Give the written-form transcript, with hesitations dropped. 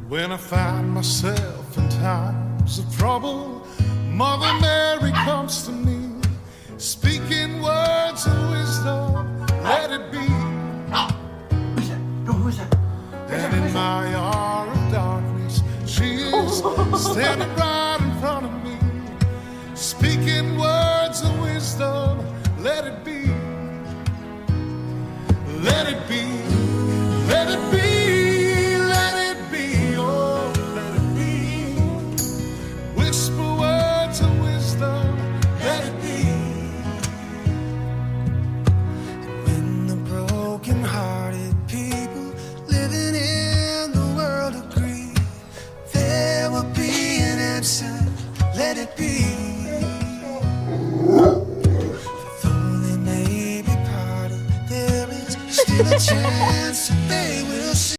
When I find myself in times of trouble, Mother Mary comes to me, speaking words of wisdom, let it be. And in my hour of darkness, she is standing right in front of me, speaking words of wisdom, let it be. Let it be.